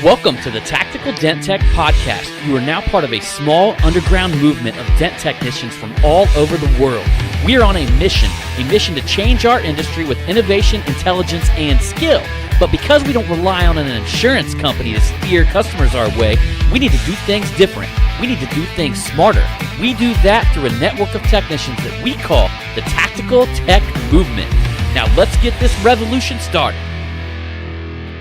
Welcome to the Tactical Dent Tech Podcast. You are now part of a small underground movement of dent technicians from all over the world. We are on a mission to change our industry with innovation, intelligence, and skill. But because we don't rely on an insurance company to steer customers our way, we need to do things different. We need to do things smarter. We do that through a network of technicians that we call the Tactical Tech Movement. Now let's get this revolution started.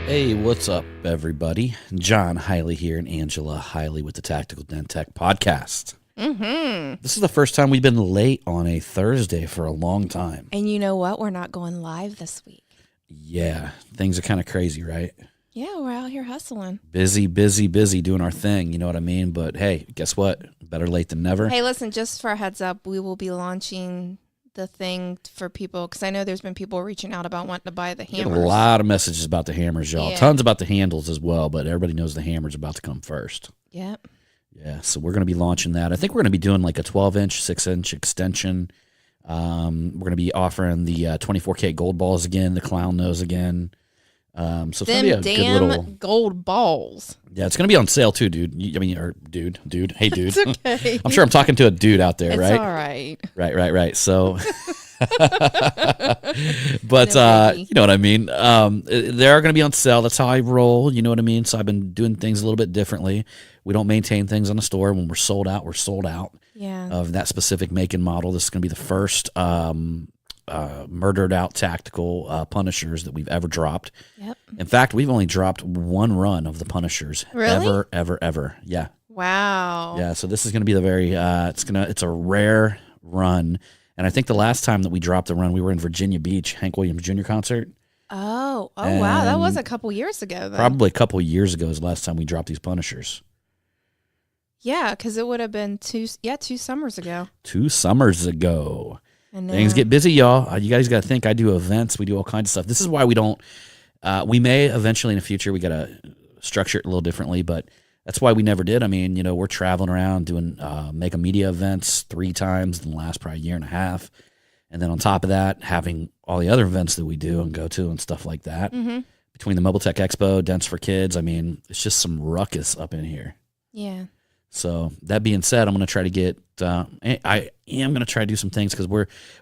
Hey, what's up, everybody? John Hiley here and Angela Hiley with the Tactical Dent Tech Podcast. This is the first time we've been late on a Thursday for a long time. And you know what? We're not going live this week. Yeah, things are kind of crazy, right? Yeah, we're out here hustling. Busy doing our thing, you know what I mean? But hey, guess what? Better late than never. Hey, listen, just for a heads up, we will be launching the thing for people, because I know there's been people reaching out about wanting to buy the hammers. A lot of messages about the hammers, y'all. Yeah. Tons about the handles as well, but everybody knows the hammer's about to come first. Yep. Yeah, so we're going to be launching that. I think we're going to be doing like a 12-inch, 6-inch extension. We're going to be offering the 24K gold balls again, the clown nose again. So it's going to be a good little gold balls. Yeah, it's going to be on sale too, dude. Dude. Hey, dude. It's okay. I'm sure I'm talking to a dude out there, It's right? all right. Right. So, but No you know what I mean. They are going to be on sale. That's how I roll. You know what I mean. So I've been doing things a little bit differently. We don't maintain things on the store. When we're sold out, we're sold out. Yeah. Of that specific make and model. This is going to be the first murdered out tactical Punishers that we've ever dropped. Yep. In fact, we've only dropped one run of the Punishers. Really? Ever. Yeah. Wow. Yeah. So this is going to be the very. It's a rare run, and I think the last time that we dropped the run, we were in Virginia Beach, Hank Williams Jr. concert. Oh, wow. That was a couple years ago, though. Probably a couple years ago is the last time we dropped these Punishers. Yeah, because it would have been 2 summers ago. 2 summers ago. I know. Things get busy, y'all. You guys got to think. I do events. We do all kinds of stuff. This is why we don't. We may eventually in the future. We got to structure it a little differently, but that's why we never did. I mean, we're traveling around doing Make a Media events 3 times in the last probably year and a half, and then on top of that, having all the other events that we do and go to and stuff like that. Mm-hmm. Between the Mobile Tech Expo, Dents for Kids, I mean, it's just some ruckus up in here. Yeah. So that being said, I'm going to try to get. I am going to try to do some things because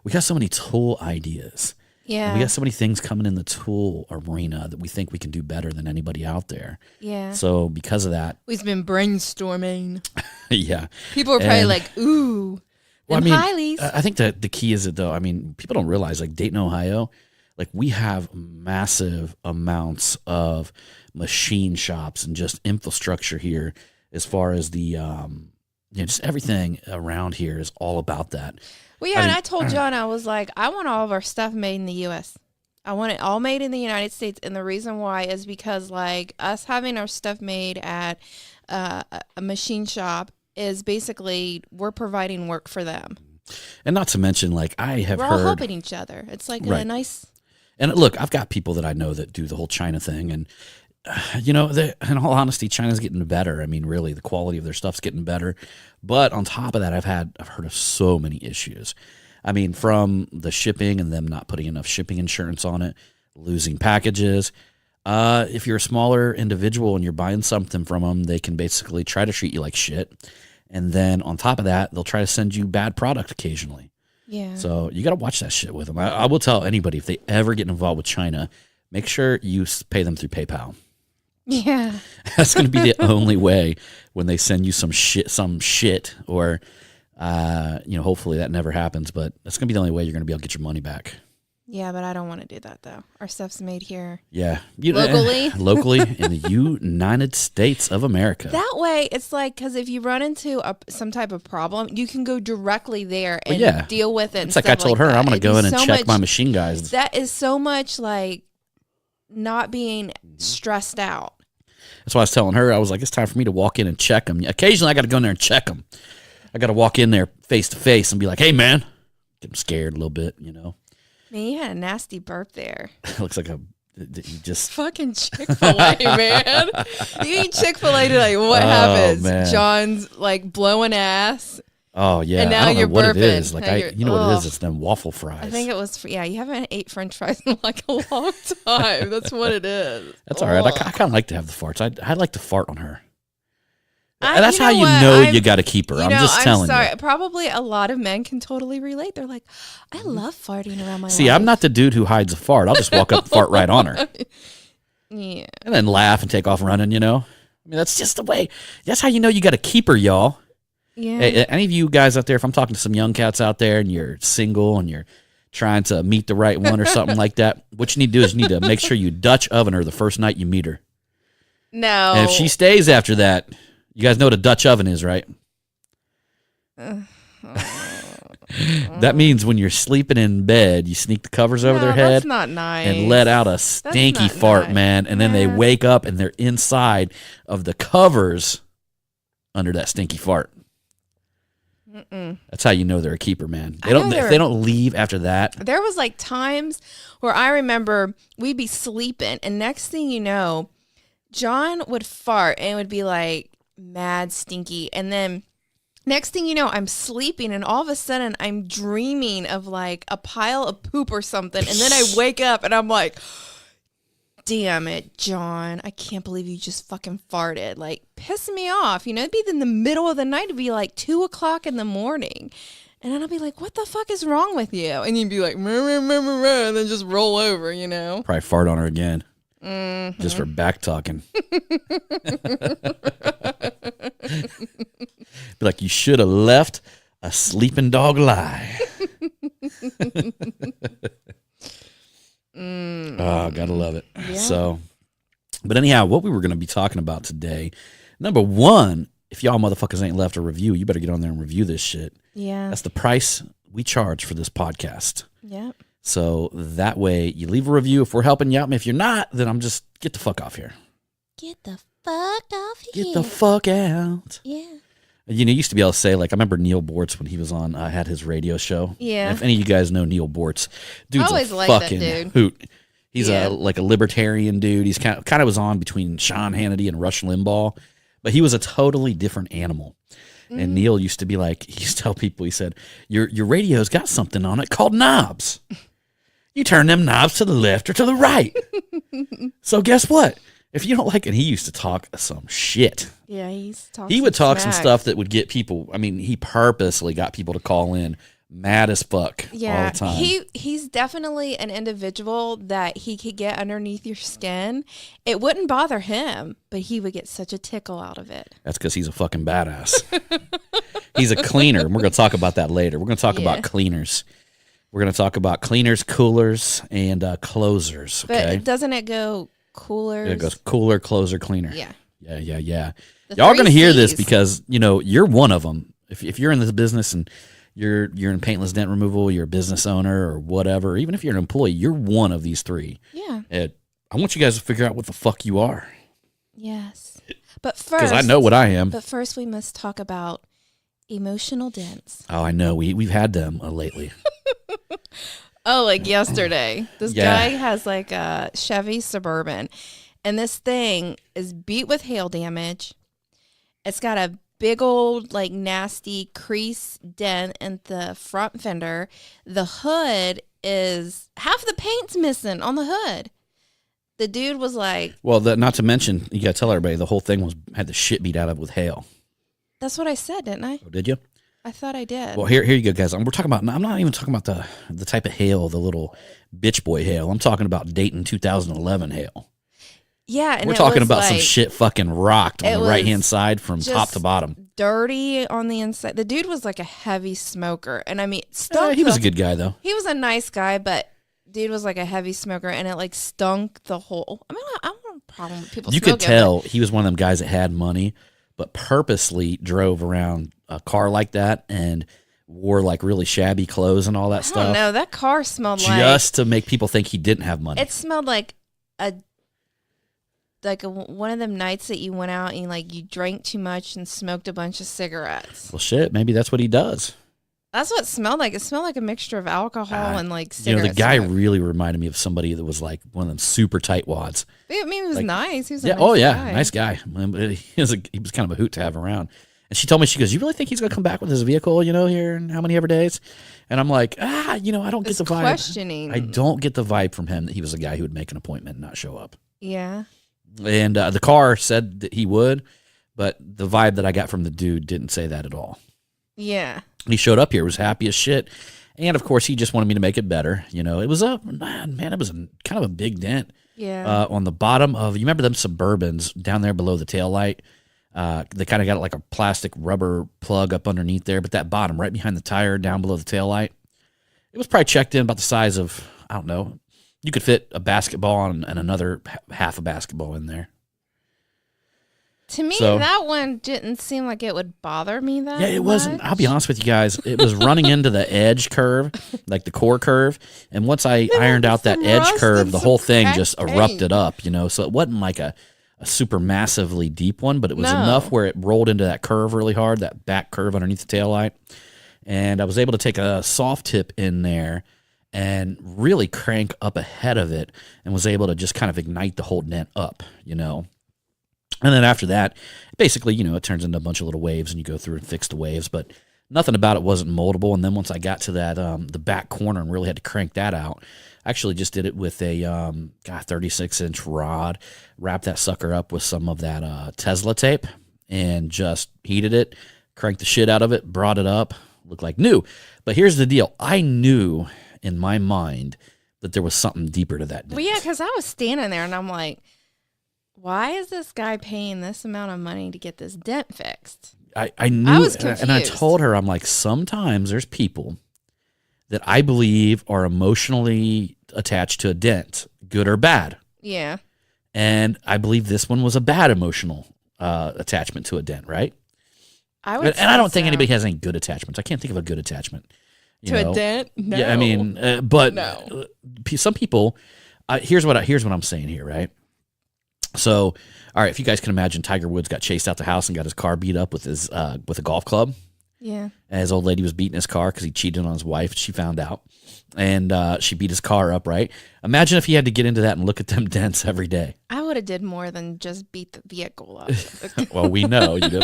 we got so many tool ideas. Yeah. And we got so many things coming in the tool arena that we think we can do better than anybody out there. Yeah. So because of that, We've been brainstorming. yeah. People are probably And- like, ooh, Well, them I Hileys. mean, I think that the key is it though. I mean, people don't realize like Dayton, Ohio, like we have massive amounts of machine shops and just infrastructure here. As far as the, just everything around here is all about that. Well, yeah, and I told John, I was like, I want all of our stuff made in the U.S. I want it all made in the United States, and the reason why is because, like, us having our stuff made at a machine shop is basically we're providing work for them. And not to mention, like, I have We're heard. all helping each other. It's like a Right. nice. And look, I've got people that I know that do the whole China thing, and in all honesty, China's getting better. I mean, really, the quality of their stuff's getting better. But on top of that, I've heard of so many issues. I mean, from the shipping and them not putting enough shipping insurance on it, losing packages. If you're a smaller individual and you're buying something from them, they can basically try to treat you like shit. And then on top of that, they'll try to send you bad product occasionally. Yeah. So you got to watch that shit with them. I will tell anybody, if they ever get involved with China, make sure you pay them through PayPal. Yeah. That's going to be the only way when they send you some shit, or hopefully that never happens. But that's going to be the only way you're going to be able to get your money back. Yeah, but I don't want to do that, though. Our stuff's made here. Yeah, Locally? in the United States of America. That way, it's like, because if you run into some type of problem, you can go directly there and deal with it. It's like I told her, I'm going to go in and check my machine guys. That is so much like not being stressed out. That's why I was telling her. I was like, it's time for me to walk in and check them. Occasionally, I got to go in there and check them. I got to walk in there face to face and be like, hey, man. Get them scared a little bit, Man, you had a nasty burp there. Looks like you just... Fucking Chick-fil-A, man. You eat Chick-fil-A today, what happens? Man. John's like blowing ass. Oh yeah, And now I don't know you're what it burping. is. Like Now you're- you know what it ugh. is? It's them waffle fries. I think it was, yeah, you haven't ate French fries in like a long time. That's what it is. That's all right. I Ugh. kind of like to have the farts. I'd like to fart on her. I- That's you how know you what? know I'm- you got to keep her. I'm just telling sorry. you. Probably a lot of men can totally relate. They're like, I love farting around my See, wife. I'm not the dude who hides a fart. I'll just walk up and fart right on her. Yeah. And then laugh and take off running, you know? I mean, that's just the way. That's how you know you got to keep her, y'all. Yeah. Hey, any of you guys out there, if I'm talking to some young cats out there and you're single and you're trying to meet the right one or something like that, what you need to do is you need to make sure you Dutch oven her the first night you meet her. No. And if she stays after that, you guys know what a Dutch oven is, right? That means when you're sleeping in bed, you sneak the covers over No, their head That's not nice. and let out a stinky not fart, nice. man. And then they Yeah. wake up and they're inside of the covers under that stinky fart. That's how you know they're a keeper, man. They I know don't. If they're- they don't leave after that, There was like times where I remember we'd be sleeping, and next thing you know, John would fart and it would be like mad stinky. And then next thing you know, I'm sleeping, and all of a sudden I'm dreaming of like a pile of poop or something. And then I wake up and I'm like, damn it, John, I can't believe you just fucking farted. Like, piss me off. You know, it'd be in the middle of the night. It'd be like 2:00 in the morning. And then I'll be like, what the fuck is wrong with you? And you'd be like, meh, meh, meh, meh, meh, and then just roll over, you know? probably fart on her again, Mm-hmm. just for back talking. Be like, you should have left a sleeping dog lie. Oh, gotta love it. Yeah. So, but anyhow, what we were going to be talking about today, number one, if y'all motherfuckers ain't left a review, you better get on there and review this shit. Yeah. That's the price we charge for this podcast. Yeah. So that way you leave a review if we're helping you out. And if you're not, then I'm just get the fuck off here. Get the fuck off here. Get the fuck out. Yeah. You know, you used to be able to say, like, I remember Neil Bortz when he was on, had his radio show. Yeah. And if any of you guys know Neil Bortz, dude's always a liked that fucking dude. hoot. He's Yeah. like a libertarian dude. He's kind of was on between Sean Hannity and Rush Limbaugh, but he was a totally different animal. Mm-hmm. And Neil used to be like, he used to tell people, he said, your radio's got something on it called knobs. You turn them knobs to the left or to the right. So guess what? If you don't like it, he used to talk some shit. Yeah. He's talking. He would talk some smack. stuff that would get people. I mean, he purposely got people to call in mad as fuck all Yeah, the time. he's definitely an individual that he could get underneath your skin. It wouldn't bother him, but he would get such a tickle out of it. That's because he's a fucking badass. He's a cleaner. And we're going to talk about that later. We're going to talk Yeah. about cleaners. We're going to talk about cleaners, coolers, and closers. But Okay. doesn't it go coolers? It goes cooler, closer, cleaner. Yeah. Yeah. The Y'all are going to three hear this Cs. because, you know, you're one of them. If you're in this business and you're in paintless dent removal, you're a business owner or whatever, even if you're an employee, you're one of these three. Yeah. And I want you guys to figure out what the fuck you are. Yes. But first, Because I know what I am. But first, we must talk about emotional dents. Oh, I know. We've had them lately. Oh, like yesterday. This Yeah. guy has like a Chevy Suburban, and this thing is beat with hail damage. It's got a big old, like, nasty crease dent in the front fender. The hood is half the paint's missing on the hood. The dude was like, Well, not to mention, you got to tell everybody the whole thing had the shit beat out of it with hail. that's what I said, didn't I? Oh, did you? I thought I did. Well, here you go, guys. We're talking about. I'm not even talking about the type of hail, the little bitch boy hail. I'm talking about Dayton 2011 hail. yeah. And We're it talking was, about some like, shit fucking rocked on it the was right hand side from top just to bottom. dirty on the inside. The dude was like a heavy smoker. And I mean, stunk. He was the- a good guy though. He was a nice guy, but dude was like a heavy smoker, and it like stunk the whole. I mean, I don't have a problem with people. You could smoking, tell he was one of them guys that had money, but purposely drove around a car like that and wore like really shabby clothes and all that but I stuff, don't know. That car smelled just to make people think he didn't have money. like it smelled like one of them nights that you went out and like you drank too much and smoked a bunch of cigarettes. Well, shit, maybe that's what he does. That's what it smelled like. It smelled like a mixture of alcohol and like You know, cigarettes. the guy really reminded me of somebody that was like one of them super tight wads. I mean, he was like- nice. He was Yeah. a nice Oh, yeah. guy. Nice guy. He was kind of a hoot to have around. And she told me, she goes, "You really think he's going to come back with his vehicle, here in how many ever days?" And I'm like, I don't get the vibe. Questioning. I don't get the vibe from him that he was a guy who would make an appointment and not show up. Yeah. And the car said that he would, but the vibe that I got from the dude didn't say that at all. Yeah. He showed up here, was happy as shit. And of course, he just wanted me to make it better. It was it was kind of a big dent. Yeah. On the bottom of, you remember them Suburbans down there below the taillight? They kind of got like a plastic rubber plug up underneath there, but that bottom right behind the tire down below the taillight, it was probably checked in about the size of, I don't know, you could fit a basketball and another half a basketball in there. To me, So- that one didn't seem like it would bother me that Yeah, it wasn't. much. I'll be honest with you guys. It was running into the edge curve, like the core curve. And once I ironed out that some edge rust curve, and the some whole thing cracked just paint. erupted up, So it wasn't like a super massively deep one, but it was No. enough where it rolled into that curve really hard, that back curve underneath the taillight. And I was able to take a soft tip in there and really crank up ahead of it and was able to just kind of ignite the whole dent up, And then after that, basically, it turns into a bunch of little waves and you go through and fix the waves, but nothing about it wasn't moldable. And then once I got to that, the back corner and really had to crank that out, I actually just did it with a 36-inch rod, wrapped that sucker up with some of that Tesla tape and just heated it, cranked the shit out of it, brought it up, looked like new. But here's the deal. I knew in my mind that there was something deeper to that dent. Well, yeah, because I was standing there and I'm like, why is this guy paying this amount of money to get this dent fixed? I knew, I was and I confused. told her, I'm like, sometimes there's people that I believe are emotionally attached to a dent, good or bad. Yeah. And I believe this one was a bad emotional attachment to a dent, right? I would And I don't say think so. anybody has any good attachments. I can't think of a good attachment. To a dent? No. Yeah, I mean, but No. some people. Here's what I'm saying here, right? So, all right, if you guys can imagine, Tiger Woods got chased out the house and got his car beat up with a golf club. Yeah. And his old lady was beating his car because he cheated on his wife. She found out, and she beat his car up. Right? Imagine if he had to get into that and look at them dents every day. I would have did more than just beat the vehicle up. Well, we know you do.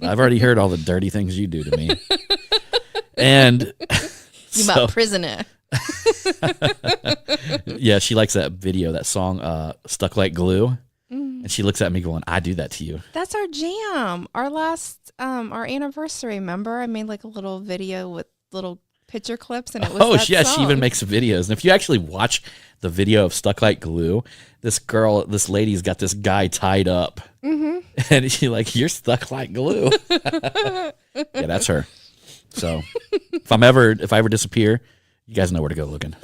I've already heard all the dirty things you do to me. And You about prisoner. yeah, she likes that video, that song, "Stuck Like Glue," and she looks at me going, "I do that to you." That's our jam. Our last, our anniversary. Remember, I made like a little video with little picture clips, and it was that yeah, song. she even makes videos. And if you actually watch the video of "Stuck Like Glue," this lady's got this guy tied up, and she's like, "You're stuck like glue." Yeah, that's her. So if I ever disappear, you guys know where to go looking.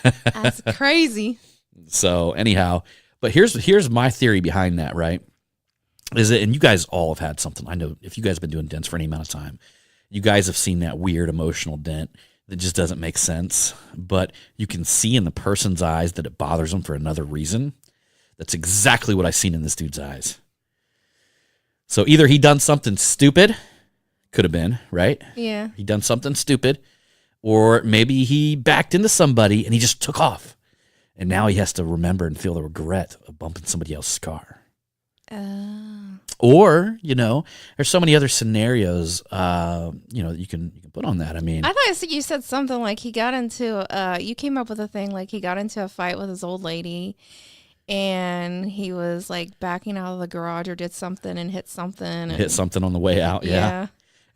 That's crazy. So anyhow, but here's my theory behind that, right? Is it, and you guys all have had something. I know if you guys have been doing dents for any amount of time, you guys have seen that weird emotional dent that just doesn't make sense, but you can see in the person's eyes that it bothers them for another reason. That's exactly what I seen in this dude's eyes. So either he done something stupid, could have been, right? Yeah. He done something stupid, or maybe he backed into somebody and he just took off. And now he has to remember and feel the regret of bumping somebody else's car. Or, there's so many other scenarios, that you can put on that. I mean, I thought you said something like he got into, you came up with a thing like he got into a fight with his old lady and he was like backing out of the garage or did something and hit something. And, hit something on the way out. Yeah.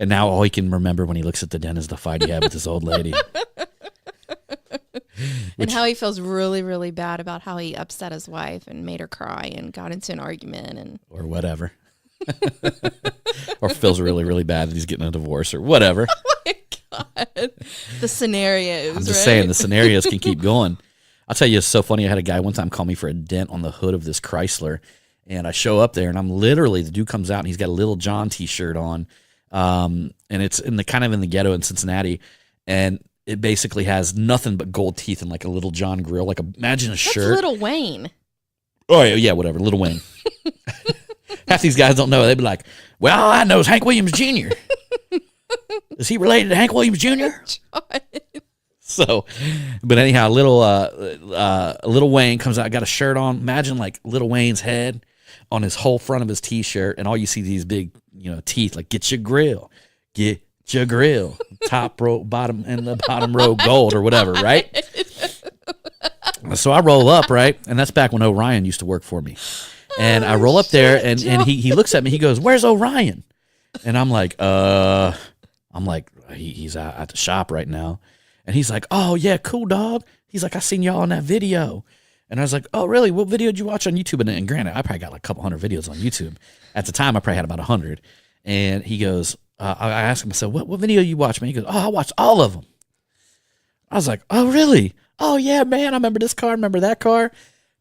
And now all he can remember when he looks at the dent is the fight he had with his old lady. And how he feels really, really bad about how he upset his wife and made her cry and got into an argument and Or whatever. Or feels really, really bad that he's getting a divorce or whatever. oh my God. The scenarios. I'm just right? saying the scenarios can keep going. I'll tell you, it's so funny. I had a guy one time call me for a dent on the hood of this Chrysler, and I show up there, and I'm literally, the dude comes out, and he's got a Little John T-shirt on, and it's in the ghetto in Cincinnati, and it basically has nothing but gold teeth and like a Little John grill. Like imagine a That's shirt. Little Wayne. Oh yeah, whatever, Little Wayne. Half these guys don't know. They'd be like, "Well, all I know is Hank Williams Jr. Is he related to Hank Williams Jr.?" So, but anyhow, little Wayne comes out, got a shirt on. Imagine like Little Wayne's head on his whole front of his T-shirt, and all you see these big, teeth, like get your grill, top row, bottom, and the bottom row gold or whatever, right? So I roll up, right, and that's back when Orion used to work for me, and I roll up there, and he looks at me, he goes, "Where's Orion?" And I'm like, he's out at the shop right now, and he's like, "Oh yeah, cool dog." He's like, "I seen y'all on that video." And I was like, "Oh, really? What video did you watch on YouTube?" And granted, I probably got like a couple hundred videos on YouTube. At the time, I probably had about 100. And he goes, I asked him, I said, what video you watch, man? He goes, "Oh, I watched all of them." I was like, "Oh, really? Oh, yeah, man. I remember this car. I remember that car."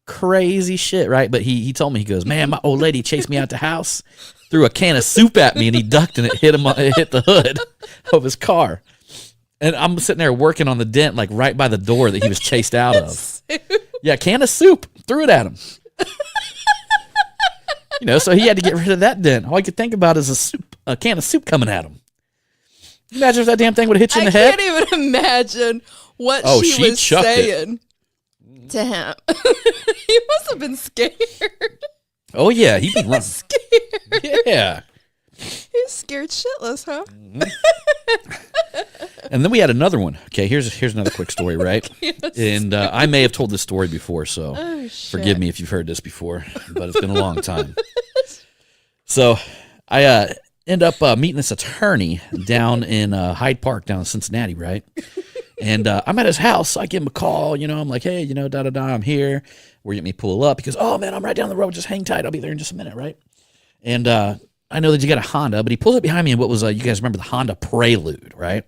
Crazy shit, right? But he told me, he goes, "Man, my old lady chased me out the house, threw a can of soup at me, and he ducked and it hit the hood of his car." And I'm sitting there working on the dent, like right by the door that he was chased out of. Yeah, can of soup. Threw it at him. So he had to get rid of that dent. All I could think about is a can of soup coming at him. Imagine if that damn thing would have hit you in the head. I can't even imagine what she was saying to him. He must have been scared. Oh, yeah. He was scared. Yeah. He's scared shitless, huh? And then we had another one. Okay, here's another quick story, right? Yes. And I may have told this story before, so forgive shit. me if you've heard this before, but it's been a long time. So I end up meeting this attorney down in Hyde Park, down in Cincinnati, right? And I'm at his house. So I give him a call. I'm like, "Hey, I'm here. Where you get me pull up?" He goes, "Oh, man, I'm right down the road. Just hang tight. I'll be there in just a minute, right?" And I know that you got a Honda, but he pulls up behind me in what was, you guys remember the Honda Prelude, right?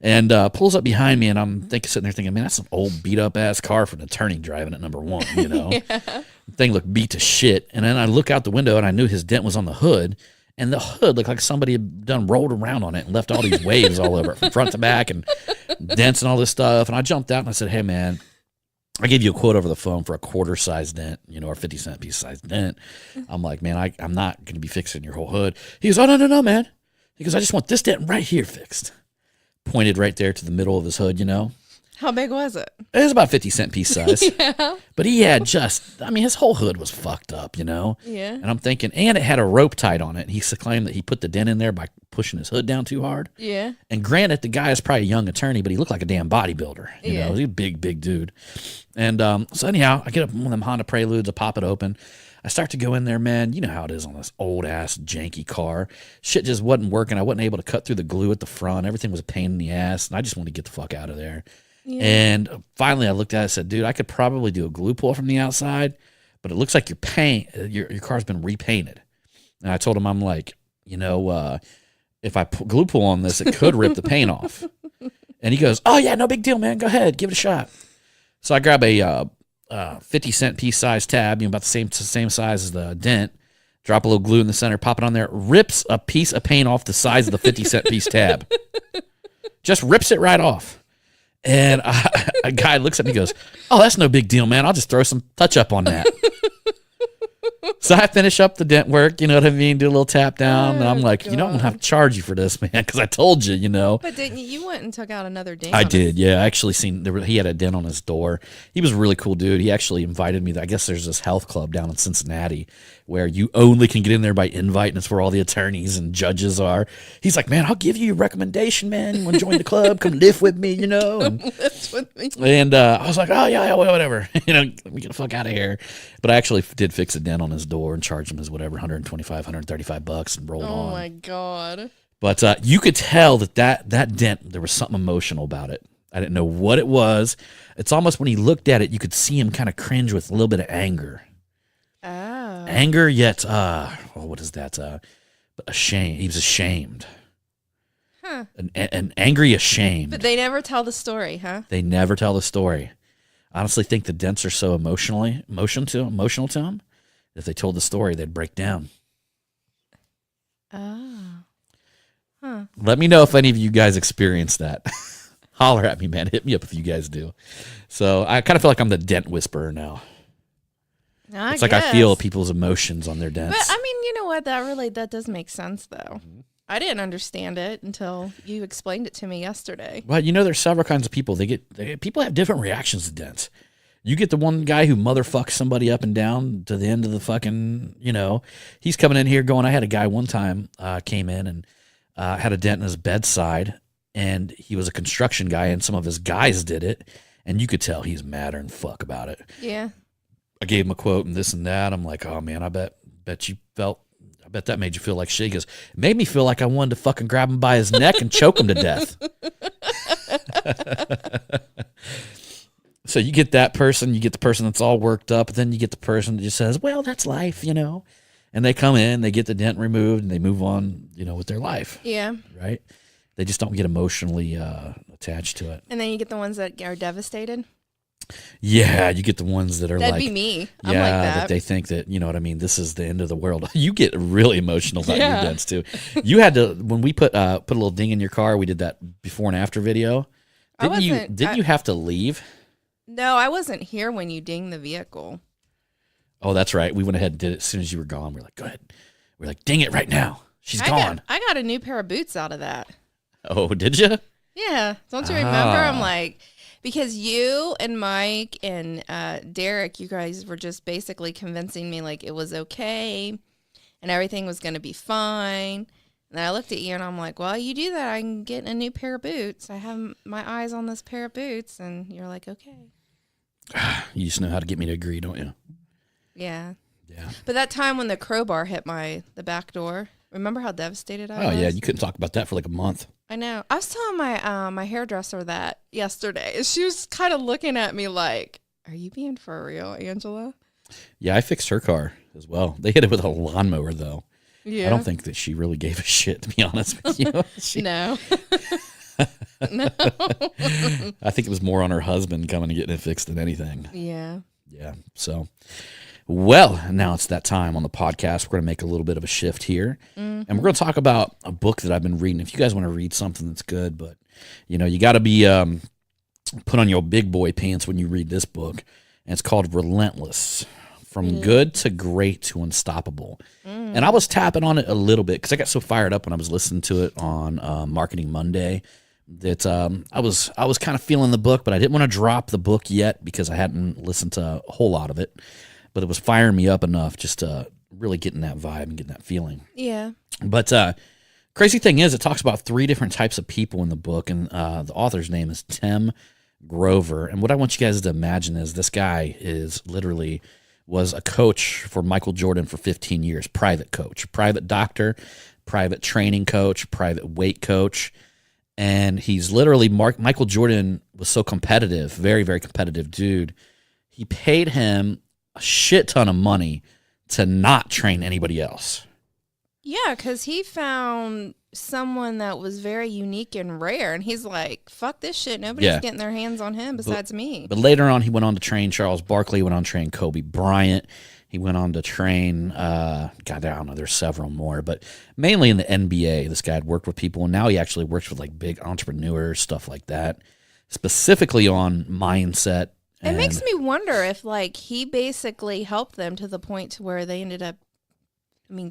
And pulls up behind me, and I'm sitting there thinking, man, that's an old beat-up-ass car for an attorney driving at number one, Yeah. The thing looked beat to shit. And then I look out the window, and I knew his dent was on the hood, and the hood looked like somebody had done rolled around on it and left all these waves all over it from front to back and dents and all this stuff. And I jumped out, and I said, "Hey, man, I gave you a quote over the phone for a quarter-size dent, or 50-cent piece size dent." I'm like, "Man, I'm not going to be fixing your whole hood." He goes, "Oh, no, man." He goes, "I just want this dent right here fixed." Pointed right there to the middle of his hood, How big was it? It was about 50-cent piece size. Yeah. But he had his whole hood was fucked up, Yeah. And I'm thinking, and it had a rope tied on it. And he claimed that he put the dent in there by pushing his hood down too hard. Yeah. And granted, the guy is probably a young attorney, but he looked like a damn bodybuilder. Yeah. He's a big, big dude. And so anyhow, I get up one of them Honda Preludes, I pop it open. I start to go in there, man. You know how it is on this old-ass janky car. Shit just wasn't working. I wasn't able to cut through the glue at the front. Everything was a pain in the ass, and I just wanted to get the fuck out of there. Yeah. And finally, I looked at it and said, "Dude, I could probably do a glue pull from the outside, but it looks like your car's been repainted." And I told him, I'm like, if I glue pull on this, it could rip the paint off. And he goes, "Oh, yeah, no big deal, man. Go ahead. Give it a shot." So I grab a 50-cent piece size tab, about the same size as the dent, drop a little glue in the center, pop it on there, rips a piece of paint off the size of the 50-cent piece tab. Just rips it right off. And a guy looks at me and goes, "Oh, that's no big deal, man. I'll just throw some touch-up on that." So I finish up the dent work, you know what I mean? Do a little tap down. And I'm like, I'm going to have to charge you for this, man, because I told you, But didn't you went and took out another dent? I did, yeah. I actually he had a dent on his door. He was a really cool dude. He actually invited me. I guess there's this health club down in Cincinnati where you only can get in there by invite, and it's where all the attorneys and judges are. He's like, "Man, I'll give you a recommendation, man. You want to join the club? Come live with me, And, Live with me. And I was like, "Oh, yeah, whatever. Let me get the fuck out of here." But I actually did fix a dent on his door and charged him his whatever, $135 and rolled on. Oh, my God. But you could tell that dent, there was something emotional about it. I didn't know what it was. It's almost when he looked at it, you could see him kind of cringe with a little bit of anger. Oh. Anger, yet, what is that? Ashamed. He was ashamed. Huh. An angry ashamed. But they never tell the story, huh? They never tell the story. I honestly think the dents are so emotional to him. If they told the story, they'd break down. Oh. Huh. Let me know if any of you guys experience that. Holler at me, man. Hit me up if you guys do. So I kind of feel like I'm the dent whisperer now. It's like I feel people's emotions on their dents. But I mean, you know what? That does make sense, though. Mm-hmm. I didn't understand it until you explained it to me yesterday. Well, there's several kinds of people. People have different reactions to dents. You get the one guy who motherfucks somebody up and down to the end of the fucking, he's coming in here going, I had a guy one time came in and had a dent in his bedside, and he was a construction guy, and some of his guys did it, and you could tell he's madder than fuck about it. Yeah. I gave him a quote and this and that. I'm like, oh man, I bet that made you feel like shit. He goes, it made me feel like I wanted to fucking grab him by his neck and choke him to death. So you get that person, you get the person that's all worked up, then you get the person that just says, well, that's life, And they come in, they get the dent removed, and they move on, with their life. Yeah. Right? They just don't get emotionally attached to it. And then you get the ones that are devastated. Yeah, you get the ones that are That'd be me. I'm yeah, like that. that they think that, you know what I mean, this is the end of the world. You get really emotional about your dents too. You had to, when we put a little ding in your car, we did that before and after video. Didn't you have to leave? No, I wasn't here when you dinged the vehicle. Oh, that's right. We went ahead and did it as soon as you were gone. We're like, go ahead. We're like, ding it right now. She's gone. I got a new pair of boots out of that. Oh, did you? Yeah. Don't you remember? I'm like, because you and Mike and Derek, you guys were just basically convincing me like it was okay and everything was going to be fine. And I looked at you and I'm like, well, you do that, I can get a new pair of boots. I have my eyes on this pair of boots. And you're like, okay. You just know how to get me to agree, don't you? Yeah. Yeah. But that time when the crowbar hit the back door, remember how devastated I was? Oh, yeah. You couldn't talk about that for like a month. I know. I was telling my hairdresser that yesterday. She was kind of looking at me like, are you being for real, Angela? Yeah, I fixed her car as well. They hit it with a lawnmower, though. Yeah. I don't think that she really gave a shit, to be honest with you. No. No. I think it was more on her husband coming and getting it fixed than anything. Yeah. Yeah. So, well, now it's that time on the podcast. We're going to make a little bit of a shift here. And we're going to talk about a book that I've been reading. If you guys want to read something that's good, but, you got to be put on your big boy pants when you read this book. And it's called Relentless. From Good to Great to Unstoppable. And I was tapping on it a little bit because I got so fired up when I was listening to it on Marketing Monday that I was kind of feeling the book, but I didn't want to drop the book yet because I hadn't listened to a whole lot of it. But it was firing me up enough just to really get in that vibe and getting that feeling. Yeah. But crazy thing is, it talks about 3 different types of people in the book, and the author's name is Tim Grover. And what I want you guys to imagine is this guy was a coach for Michael Jordan for 15 years, private coach, private doctor, private training coach, private weight coach. And he's literally, Michael Jordan was so competitive, very, very competitive dude. He paid him a shit ton of money to not train anybody else. Yeah, because he found someone that was very unique and rare, and he's like, fuck this shit, nobody's getting their hands on him besides me. But later on, he went on to train Charles Barkley, went on to train Kobe Bryant, he went on to train God, I don't know, there's several more, but mainly in the NBA. This guy had worked with people, and now he actually works with like big entrepreneurs, stuff like that, specifically on mindset. It makes me wonder if like he basically helped them to the point to where they ended up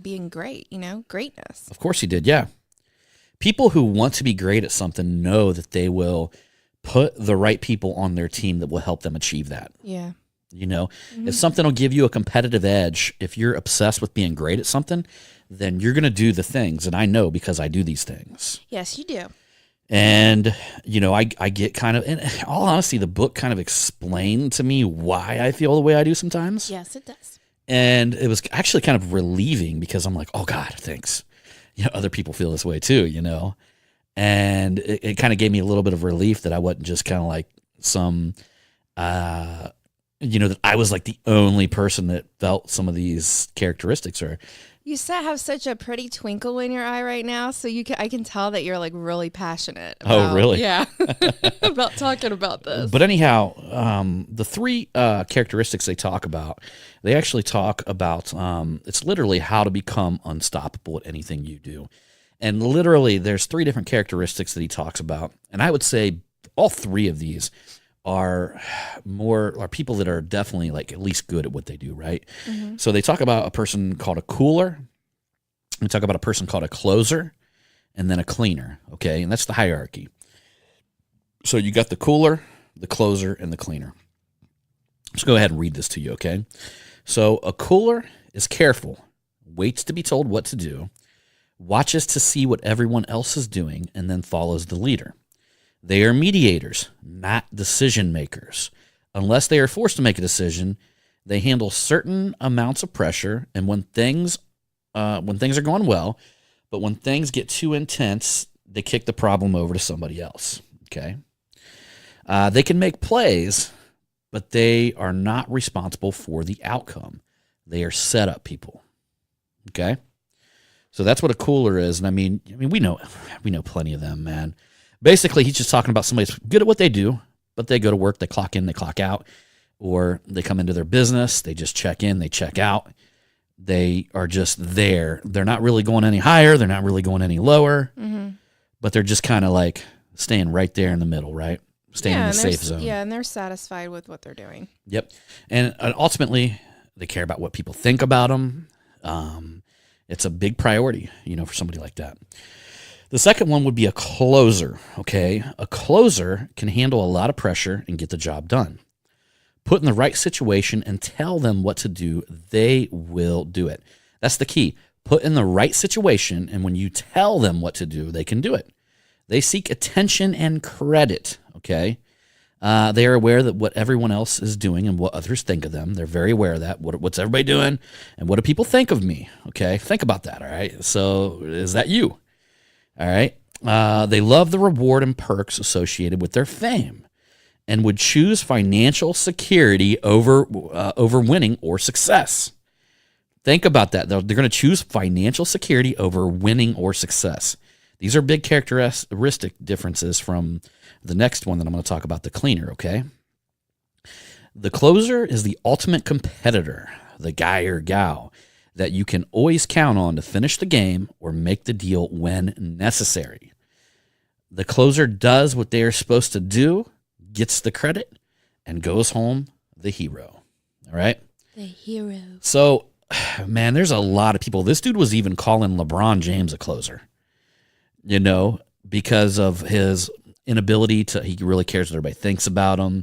being great, greatness. Of course he did, yeah. People who want to be great at something know that they will put the right people on their team that will help them achieve that. Yeah. If something will give you a competitive edge, if you're obsessed with being great at something, then you're going to do the things. And I know because I do these things. Yes, you do. And, I get kind of, in all honesty, the book kind of explained to me why I feel the way I do sometimes. Yes, it does. And it was actually kind of relieving because I'm like, oh, God, thanks. Other people feel this way too, And it kind of gave me a little bit of relief that I wasn't just kind of like some, that I was like the only person that felt some of these characteristics. Or you have such a pretty twinkle in your eye right now, so I can tell that you're like really passionate about, oh, really? Yeah. about talking about this. But anyhow, the 3 characteristics they talk about, they actually talk about, it's literally how to become unstoppable at anything you do. And literally there's 3 different characteristics that he talks about. And I would say all 3 of these are people that are definitely like at least good at what they do, right? Mm-hmm. So they talk about a person called a cooler. We talk about a person called a closer, and then a cleaner, okay? And that's the hierarchy. So you got the cooler, the closer, and the cleaner. Let's go ahead and read this to you, okay? So a cooler is careful, waits to be told what to do, watches to see what everyone else is doing, and then follows the leader. They are mediators, not decision makers. Unless they are forced to make a decision, they handle certain amounts of pressure, and when things are going well, but when things get too intense, they kick the problem over to somebody else, okay? They can make plays, but they are not responsible for the outcome. They are setup people, okay? So that's what a cooler is, and I mean we know plenty of them, man. Basically, he's just talking about somebody who's good at what they do, but they go to work, they clock in, they clock out, or they come into their business, they just check in, they check out. They are just there. They're not really going any higher, they're not really going any lower, but they're just kind of like staying right there in the middle, right? Staying in the safe zone. Yeah, and they're satisfied with what they're doing. Yep. And ultimately, they care about what people think about them. It's a big priority, for somebody like that. The second one would be a closer, okay? A closer can handle a lot of pressure and get the job done. Put in the right situation and tell them what to do, they will do it. That's the key. Put in the right situation, and when you tell them what to do, they can do it. They seek attention and credit, okay? They are aware that what everyone else is doing and what others think of them. They're very aware of that. What's everybody doing? And what do people think of me? Okay, think about that, all right? So is that you? All right? They love the reward and perks associated with their fame and would choose financial security over winning or success. Think about that. They're going to choose financial security over winning or success. These are big characteristic differences from the next one that I'm going to talk about, the cleaner, okay? The closer is the ultimate competitor, the guy or gal that you can always count on to finish the game or make the deal when necessary. The closer does what they are supposed to do, gets the credit, and goes home the hero, all right? The hero. So, man, there's a lot of people. This dude was even calling LeBron James a closer. Because of his inability he really cares what everybody thinks about him,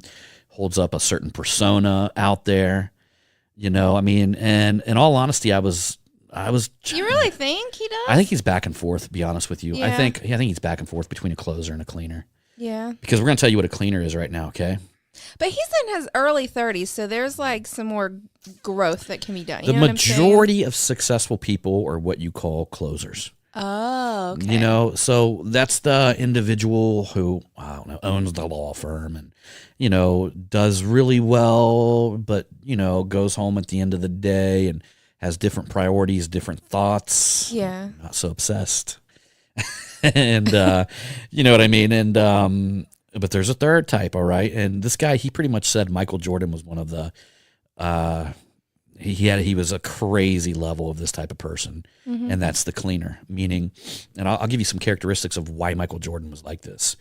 holds up a certain persona out there, and in all honesty, I was. You really think he does? I think he's back and forth, to be honest with you. Yeah. I think he's back and forth between a closer and a cleaner. Yeah. Because we're going to tell you what a cleaner is right now, okay? But he's in his early 30s, so there's like some more growth that can be done. The majority of successful people are what you call closers. Oh, okay. So that's the individual who, I don't know, owns the law firm and, does really well, but, goes home at the end of the day and has different priorities, different thoughts. Yeah. Not so obsessed. And, you know what I mean? And, but there's a third type, all right? And this guy, he pretty much said Michael Jordan was one of the, he was a crazy level of this type of person, and that's the cleaner, meaning, and I'll give you some characteristics of why Michael Jordan was like this.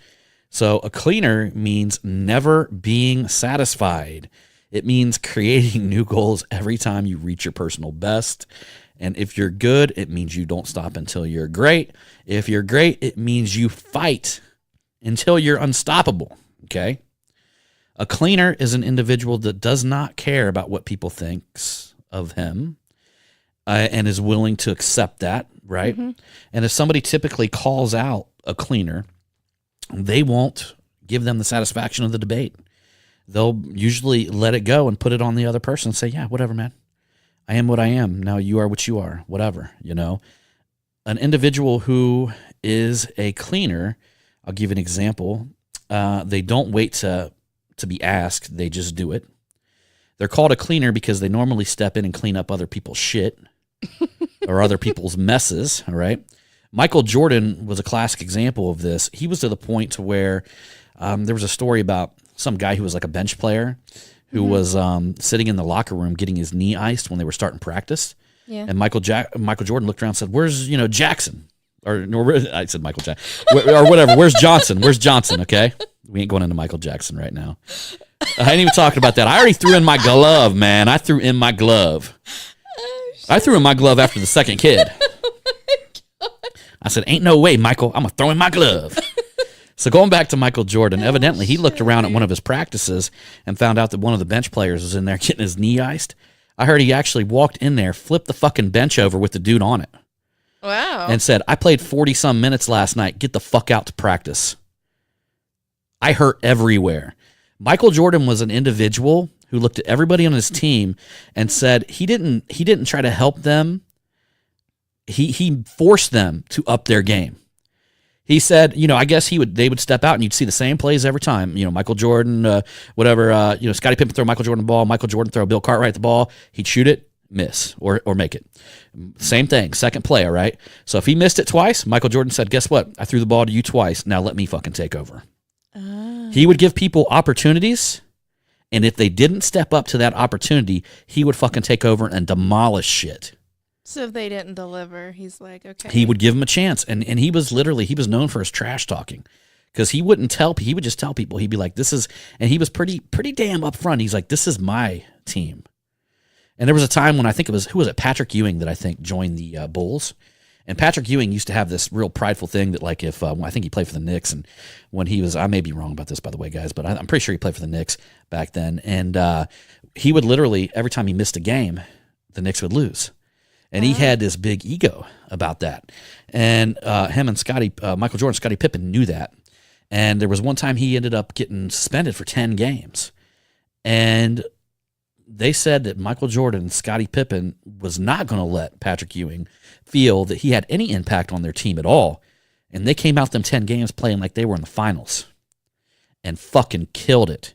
So a cleaner means never being satisfied. It means creating new goals every time you reach your personal best. And if you're good, it means you don't stop until you're great. If you're great, it means you fight until you're unstoppable, okay? A cleaner is an individual that does not care about what people think of him and is willing to accept that, right? Mm-hmm. And if somebody typically calls out a cleaner, they won't give them the satisfaction of the debate. They'll usually let it go and put it on the other person and say, yeah, whatever, man. I am what I am. Now you are what you are, whatever, An individual who is a cleaner, I'll give an example. They don't wait to be asked. They just do it. They're called a cleaner because they normally step in and clean up other people's shit or other people's messes, all right? Michael Jordan was a classic example of this. He was to the point to where there was a story about some guy who was like a bench player who was sitting in the locker room getting his knee iced when they were starting practice. Yeah. And Michael Jordan looked around and said, where's, Jackson? Or I said Michael Jackson. Or whatever. Where's Johnson? Where's Johnson, okay? We ain't going into Michael Jackson right now. I ain't even talking about that. I already threw in my glove, man. I threw in my glove. I threw in my glove after the second kid. I said, ain't no way, Michael. I'm going to throw in my glove. So going back to Michael Jordan, evidently he looked around at one of his practices and found out that one of the bench players was in there getting his knee iced. I heard he actually walked in there, flipped the fucking bench over with the dude on it. Wow. And said, I played 40-some minutes last night. Get the fuck out to practice. I hurt everywhere. Michael Jordan was an individual who looked at everybody on his team and said he didn't try to help them. He forced them to up their game. He said, I guess they would step out and you'd see the same plays every time. Michael Jordan, whatever, Scottie Pippen throw Michael Jordan the ball, Michael Jordan throw Bill Cartwright the ball. He'd shoot it, miss, or make it. Same thing, second play, all right? So if he missed it twice, Michael Jordan said, guess what? I threw the ball to you twice. Now let me fucking take over. He would give people opportunities, and if they didn't step up to that opportunity, he would fucking take over and demolish shit. So if they didn't deliver, he's like, okay. He would give them a chance, and he was known for his trash talking, because he would just tell people, he'd be like, this is, and he was pretty damn upfront. He's like, this is my team. And there was a time when I think who was it, Patrick Ewing, that I think joined the Bulls. And Patrick Ewing used to have this real prideful thing that, like, if I think he played for the Knicks, and when he was, I may be wrong about this, by the way, guys, but I'm pretty sure he played for the Knicks back then. And he would literally, every time he missed a game, the Knicks would lose. And he had this big ego about that. And him and Michael Jordan, Scottie Pippen knew that. And there was one time he ended up getting suspended for 10 games. And they said that Michael Jordan and Scottie Pippen was not going to let Patrick Ewing feel that he had any impact on their team at all. And they came out them 10 games playing like they were in the finals and fucking killed it.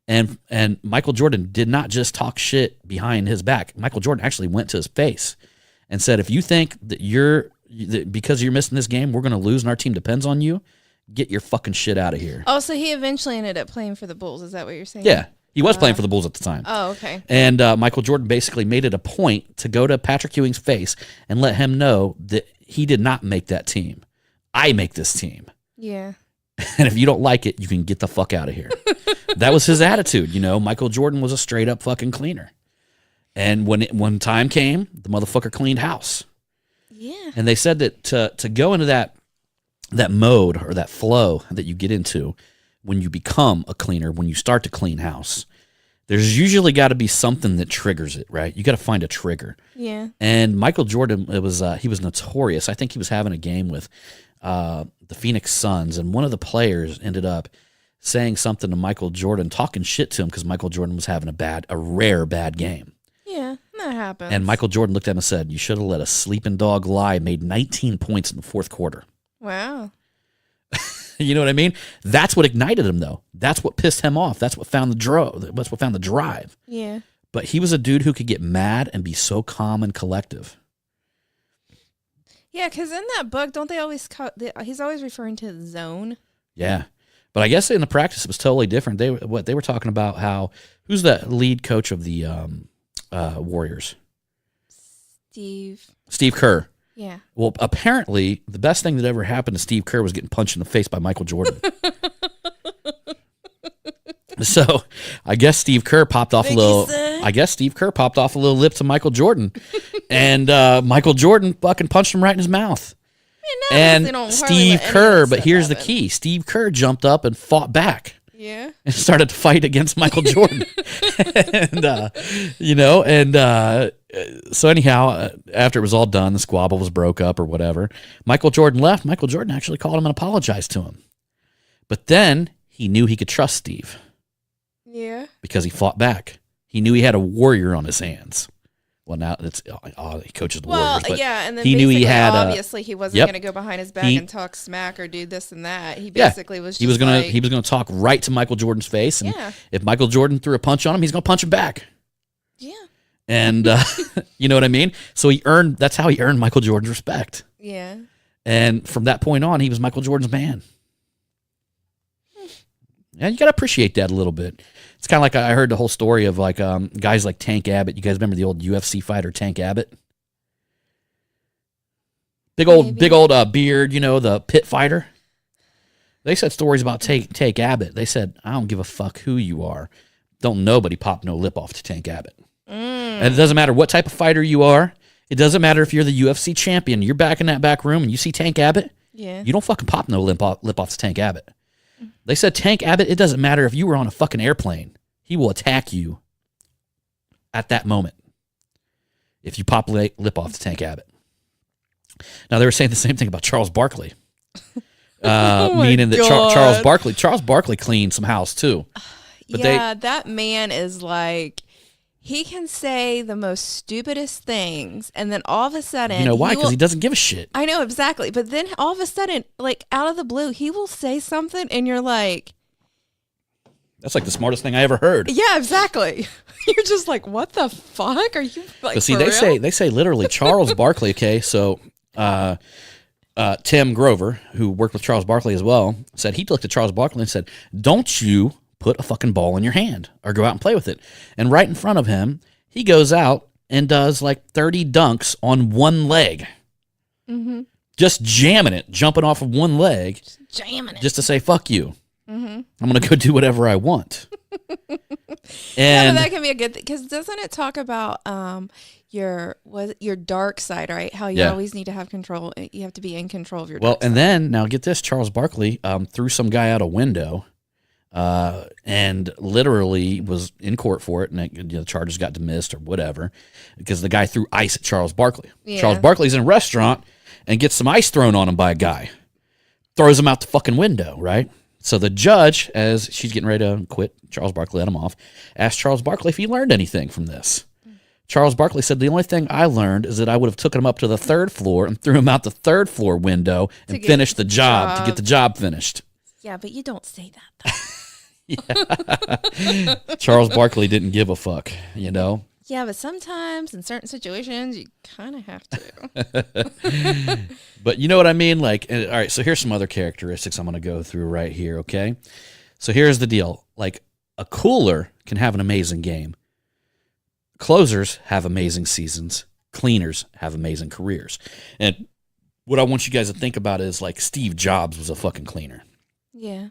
And Michael Jordan did not just talk shit behind his back. Michael Jordan actually went to his face and said, if you think that because you're missing this game, we're going to lose and our team depends on you, get your fucking shit out of here. Oh, so he eventually ended up playing for the Bulls. Is that what you're saying? Yeah. He was playing for the Bulls at the time. Oh, okay. And Michael Jordan basically made it a point to go to Patrick Ewing's face and let him know that he did not make that team. I make this team. Yeah. And if you don't like it, you can get the fuck out of here. That was his attitude. Michael Jordan was a straight up fucking cleaner. And when time came, the motherfucker cleaned house. Yeah. And they said that to go into that mode or that flow that you get into when you become a cleaner, when you start to clean house, there's usually got to be something that triggers it, right? You got to find a trigger. Yeah. And Michael Jordan, he was notorious. I think he was having a game with the Phoenix Suns, and one of the players ended up saying something to Michael Jordan, talking shit to him because Michael Jordan was having a rare bad game. Yeah, that happens. And Michael Jordan looked at him and said, you should have let a sleeping dog lie, made 19 points in the fourth quarter. Wow. You know what I mean? That's what ignited him, though. That's what pissed him off. That's what found the drive. Yeah. But he was a dude who could get mad and be so calm and collective. Yeah, because in that book, don't they always he's always referring to the zone. Yeah. But I guess in the practice, it was totally different. They were talking about who's the lead coach of the Warriors? Steve Kerr. Yeah. Well, apparently, the best thing that ever happened to Steve Kerr was getting punched in the face by Michael Jordan. So, I guess Steve Kerr popped off a little lip to Michael Jordan, and Michael Jordan fucking punched him right in his mouth. And Steve Kerr, but here's the key: Steve Kerr jumped up and fought back. Yeah. And started to fight against Michael Jordan. So anyhow, after it was all done, the squabble was broke up or whatever. Michael Jordan left. Michael Jordan actually called him and apologized to him. But then he knew he could trust Steve. Yeah. Because he fought back. He knew he had a warrior on his hands. Well, now he coaches the Warriors. But yeah, and then he knew he had. Obviously, he wasn't going to go behind his back and talk smack or do this and that. He basically was. He was gonna talk right to Michael Jordan's face, and if Michael Jordan threw a punch on him, he's gonna punch him back. Yeah. And you know what I mean. So that's how he earned Michael Jordan's respect. Yeah. And from that point on, he was Michael Jordan's man. Yeah, you got to appreciate that a little bit. It's kind of like I heard the whole story of like guys like Tank Abbott. You guys remember the old UFC fighter Tank Abbott? Big old beard, the pit fighter. They said stories about Tank Abbott. They said, I don't give a fuck who you are. Don't nobody pop no lip off to Tank Abbott. And it doesn't matter what type of fighter you are. It doesn't matter if you're the UFC champion. You're back in that back room and you see Tank Abbott. Yeah. You don't fucking pop no lip off to Tank Abbott. They said, Tank Abbott, it doesn't matter if you were on a fucking airplane. He will attack you at that moment if you pop lip off to Tank Abbott. Now, they were saying the same thing about Charles Barkley. Meaning that Charles Barkley cleaned some house too. But that man is like, he can say the most stupidest things, and then all of a sudden, you know why? Because he doesn't give a shit. I know exactly, but then all of a sudden, like out of the blue, he will say something, and you're like, "That's like the smartest thing I ever heard." Yeah, exactly. You're just like, "What the fuck are you like?" But see, they say literally Charles Barkley. Okay, so Tim Grover, who worked with Charles Barkley as well, said he looked at Charles Barkley and said, "Don't you put a fucking ball in your hand or go out and play with it." And right in front of him, he goes out and does like 30 dunks on one leg. Mm-hmm. Just jamming it, jumping off of one leg. Just jamming it. Just to say, fuck you. Mm-hmm. I'm going to go do whatever I want. And that can be a good thing, because doesn't it talk about your dark side, right? How you always need to have control. You have to be in control of your dark side. And then, now get this, Charles Barkley threw some guy out a window and literally was in court for it, and the charges got dismissed or whatever because the guy threw ice at Charles Barkley. Yeah. Charles Barkley's in a restaurant and gets some ice thrown on him by a guy. Throws him out the fucking window, right? So the judge, as she's getting ready to quit, Charles Barkley let him off, asked Charles Barkley if he learned anything from this. Charles Barkley said, the only thing I learned is that I would have taken him up to the third floor and threw him out the third floor window and finished the job, to get the job finished. Yeah, but you don't say that, though. Yeah. Charles Barkley didn't give a fuck, you know? Yeah, but sometimes in certain situations, you kind of have to. But you know what I mean? Like, all right, so here's some other characteristics I'm going to go through right here, okay? So here's the deal. Like, a cooler can have an amazing game. Closers have amazing seasons. Cleaners have amazing careers. And what I want you guys to think about is, like, Steve Jobs was a fucking cleaner. Yeah.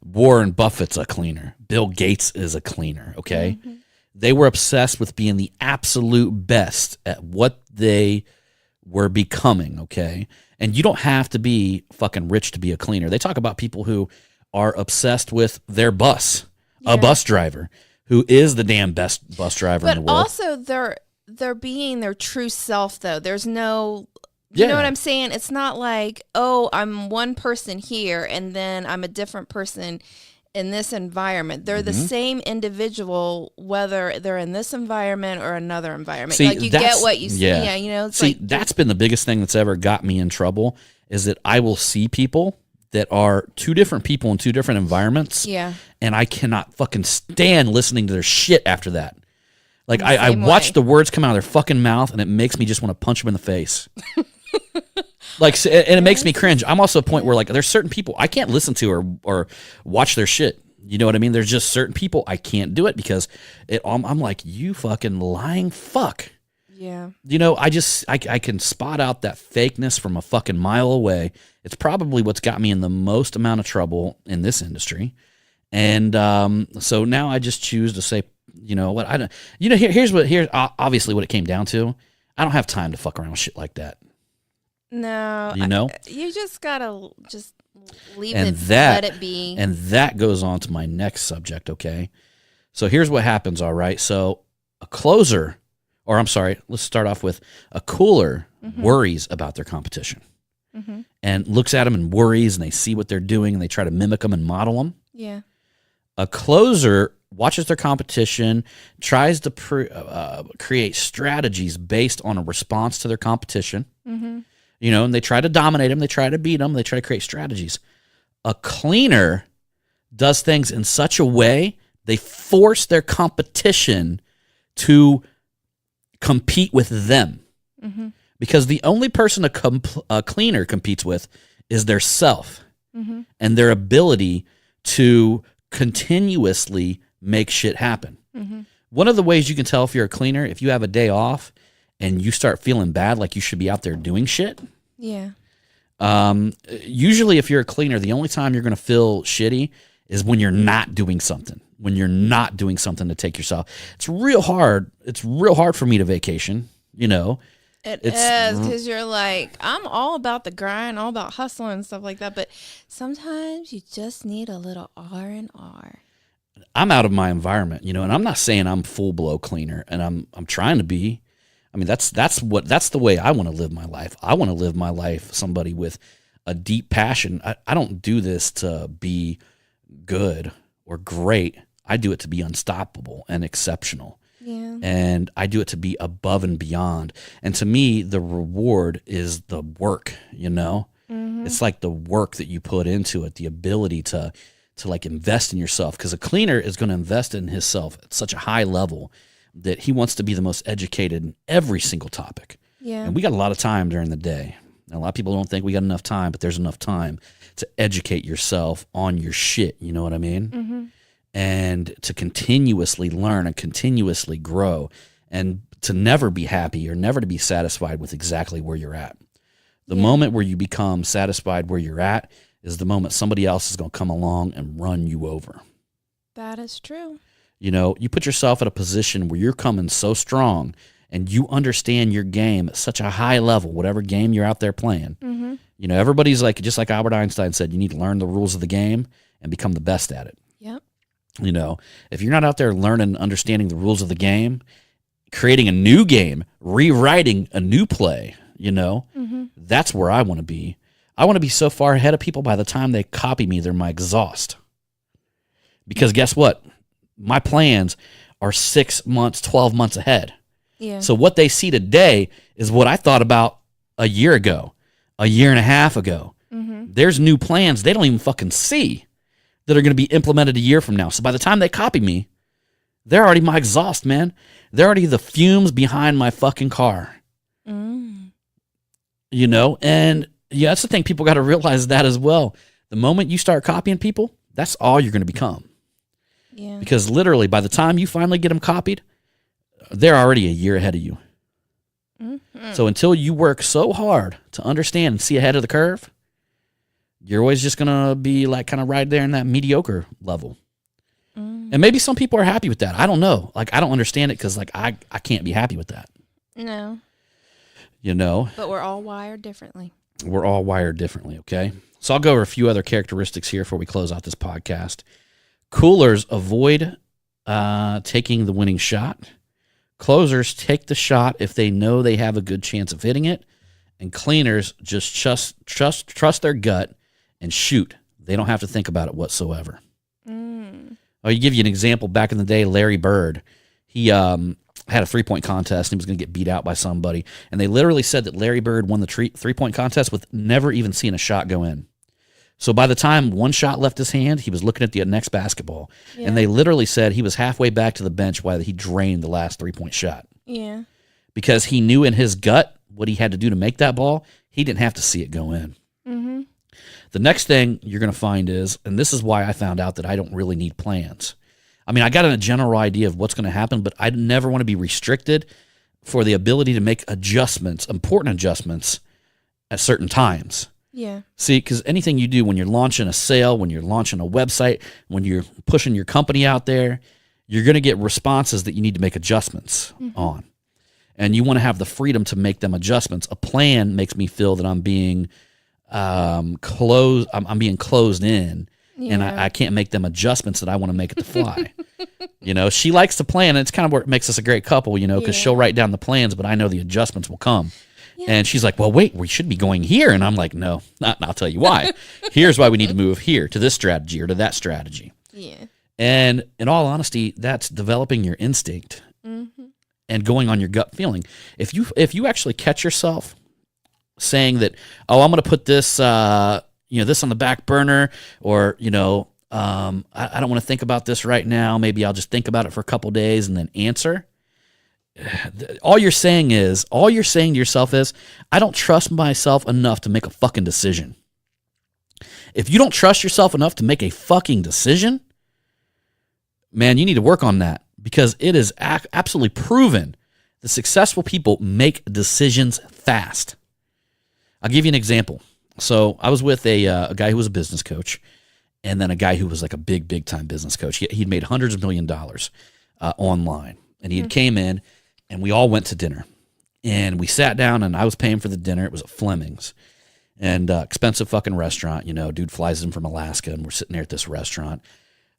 Warren Buffett's a cleaner. Bill Gates is a cleaner, okay? Mm-hmm. They were obsessed with being the absolute best at what they were becoming, okay? And you don't have to be fucking rich to be a cleaner. They talk about people who are obsessed with their bus, a bus driver who is the damn best bus driver in the world. But also they're being their true self, though. There's no... You know what I'm saying? It's not like, oh, I'm one person here and then I'm a different person in this environment. They're the same individual, whether they're in this environment or another environment. See, like, you get what you see. Yeah, you know? It's see, that's been the biggest thing that's ever got me in trouble, is that I will see people that are two different people in two different environments. Yeah. And I cannot fucking stand listening to their shit after that. Like, I watch the words come out of their fucking mouth and it makes me just want to punch them in the face. Like, and it makes me cringe. I'm also at a point where, like, there's certain people I can't listen to or watch their shit. You know what I mean? There's just certain people I can't do it because I'm like, you fucking lying fuck. Yeah. You know, I can spot out that fakeness from a fucking mile away. It's probably what's got me in the most amount of trouble in this industry. And so now I just choose to say, you know what, here's obviously what it came down to. I don't have time to fuck around with shit like that. No. You know? You just gotta just leave let it be. And that goes on to my next subject, okay? So here's what happens, all right? So a closer, or I'm sorry, let's start off with a cooler worries about their competition and looks at them and worries, and they see what they're doing and they try to mimic them and model them. Yeah. A closer watches their competition, tries to create strategies based on a response to their competition. Mm-hmm. You know, and they try to dominate them, they try to beat them, they try to create strategies. A cleaner does things in such a way they force their competition to compete with them. Mm-hmm. Because the only person a cleaner competes with is their self and their ability to continuously make shit happen. Mm-hmm. One of the ways you can tell if you're a cleaner, if you have a day off and you start feeling bad, like you should be out there doing shit. Yeah. Usually if you're a cleaner, the only time you're going to feel shitty is when you're not doing something, when you're not doing something to take yourself. It's real hard. It's real hard for me to vacation, you know, It It's is because you're like, I'm all about the grind, all about hustling and stuff like that. But sometimes you just need a little R&R. I'm out of my environment, you know, and I'm not saying I'm full blow cleaner, and I'm trying to be. I mean, that's the way I want to live my life. I want to live my life somebody with a deep passion. I don't do this to be good or great. I do it to be unstoppable and exceptional. Yeah. And I do it to be above and beyond. And to me, the reward is the work, you know? Mm-hmm. It's like the work that you put into it, the ability to like invest in yourself. Because a cleaner is going to invest in himself at such a high level that he wants to be the most educated in every single topic. Yeah. And we got a lot of time during the day. And a lot of people don't think we got enough time, but there's enough time to educate yourself on your shit. You know what I mean? Mm-hmm. And to continuously learn and continuously grow, and to never be happy or never to be satisfied with exactly where you're at. The moment where you become satisfied where you're at is the moment somebody else is going to come along and run you over. That is true. You know, you put yourself at a position where you're coming so strong and you understand your game at such a high level, whatever game you're out there playing. Mm-hmm. You know, everybody's like, just like Albert Einstein said, you need to learn the rules of the game and become the best at it. Yep. You know, if you're not out there learning and understanding the rules of the game, creating a new game, rewriting a new play, you know, that's where I want to be. I want to be so far ahead of people by the time they copy me, they're my exhaust. Because guess what? My plans are 6 months, 12 months ahead. Yeah. So what they see today is what I thought about a year ago, a year and a half ago. Mm-hmm. There's new plans they don't even fucking see that are going to be implemented a year from now. So by the time they copy me, they're already my exhaust, man. They're already the fumes behind my fucking car. Mm. You know? And yeah, that's the thing. People got to realize that as well. The moment you start copying people, that's all you're going to become. Yeah. Because literally, by the time you finally get them copied, they're already a year ahead of you. Mm-hmm. So until you work so hard to understand and see ahead of the curve, you're always just going to be like kind of right there in that mediocre level. And maybe some people are happy with that. I don't know. Like, I don't understand it because like I can't be happy with that. No. You know? But we're all wired differently. We're all wired differently, okay? So I'll go over a few other characteristics here before we close out this podcast. Coolers avoid taking the winning shot. Closers take the shot if they know they have a good chance of hitting it. And cleaners just trust their gut and shoot. They don't have to think about it whatsoever. I'll give you an example. Back in the day, Larry Bird, he had a three-point contest and he was going to get beat out by somebody. And they literally said that Larry Bird won the three-point contest with never even seeing a shot go in. So by the time one shot left his hand, he was looking at the next basketball. Yeah. And they literally said he was halfway back to the bench while he drained the last three-point shot. Yeah. Because he knew in his gut what he had to do to make that ball. He didn't have to see it go in. Mm-hmm. The next thing you're going to find is, and this is why I found out that I don't really need plans. I mean, I got a general idea of what's going to happen, but I never want to be restricted for the ability to make adjustments, important adjustments at certain times. Yeah. See, because anything you do when you're launching a sale, when you're launching a website, when you're pushing your company out there, you're going to get responses that you need to make adjustments on. And you want to have the freedom to make them adjustments. A plan makes me feel that I'm being closed. I'm being closed in, and I can't make them adjustments that I want to make it to fly. You know, she likes to plan, and it's kind of where it makes us a great couple, you know, because she'll write down the plans, but I know the adjustments will come. Yeah. And she's like, well, wait, we should be going here. And I'm like, no, not. And I'll tell you why. Here's why we need to move here to this strategy or to that strategy. Yeah. And in all honesty, that's developing your instinct and going on your gut feeling. If you actually catch yourself saying that, oh, I'm going to put this, this on the back burner, or, I don't want to think about this right now. Maybe I'll just think about it for a couple days and then answer. All you're saying to yourself is, I don't trust myself enough to make a fucking decision. If you don't trust yourself enough to make a fucking decision, man, you need to work on that, because it is absolutely proven that successful people make decisions fast. I'll give you an example. So I was with a guy who was a business coach, and then a guy who was like a big time business coach. He'd made hundreds of $1 million online, and he had came in, and we all went to dinner. And we sat down, and I was paying for the dinner. It was at Fleming's. And expensive fucking restaurant, dude flies in from Alaska, and we're sitting there at this restaurant.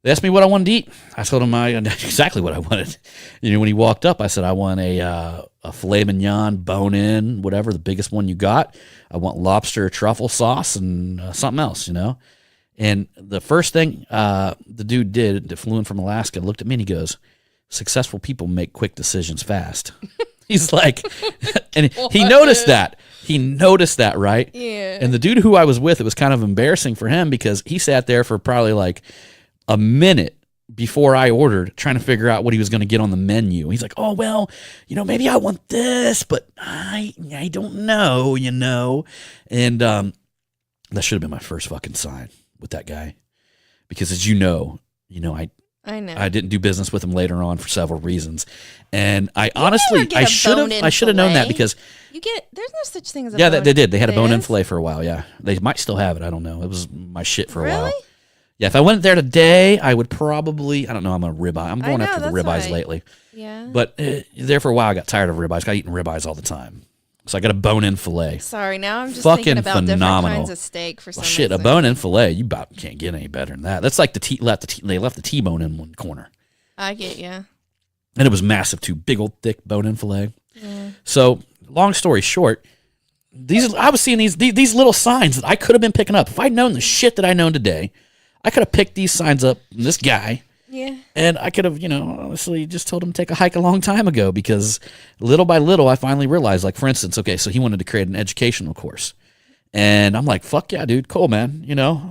They asked me what I wanted to eat. I told them exactly what I wanted. When he walked up, I said, I want a filet mignon, bone-in, whatever, the biggest one you got. I want lobster truffle sauce and something else, And the first thing the dude did that flew in from Alaska looked at me and he goes, successful people make quick decisions fast. He's like, and he noticed that. He noticed that, right? Yeah. And the dude who I was with, it was kind of embarrassing for him because he sat there for probably like a minute before I ordered, trying to figure out what he was going to get on the menu. He's like, oh, well, maybe I want this, but I don't know, And that should have been my first fucking sign with that guy. Because as I know. I didn't do business with him later on for several reasons. And I should have known that because there's no such thing as a bone-in. They did. They had a bone-in is? fillet for a while, yeah. They might still have it. I don't know. It was my shit for a Really? while. Yeah, if I went there today, I would probably, I don't know, I'm a ribeye. I'm going after the ribeyes lately. Yeah. But there for a while, I got tired of ribeyes. I got eating ribeyes all the time. So I got a bone-in fillet. Sorry, now I'm just Fucking thinking about phenomenal. different kinds of steak for some Shit, a reason. bone-in fillet, you about can't get any better than that. That's like they left the T-bone in one corner. I get you. And it was massive too, big old thick bone-in fillet. Yeah. So, long story short, I was seeing these little signs that I could have been picking up. If I'd known the shit that I know today, I could have picked these signs up from this guy. Yeah. And I could have, honestly just told him to take a hike a long time ago because little by little, I finally realized, like, for instance, okay, so he wanted to create an educational course. And I'm like, fuck yeah, dude, cool, man.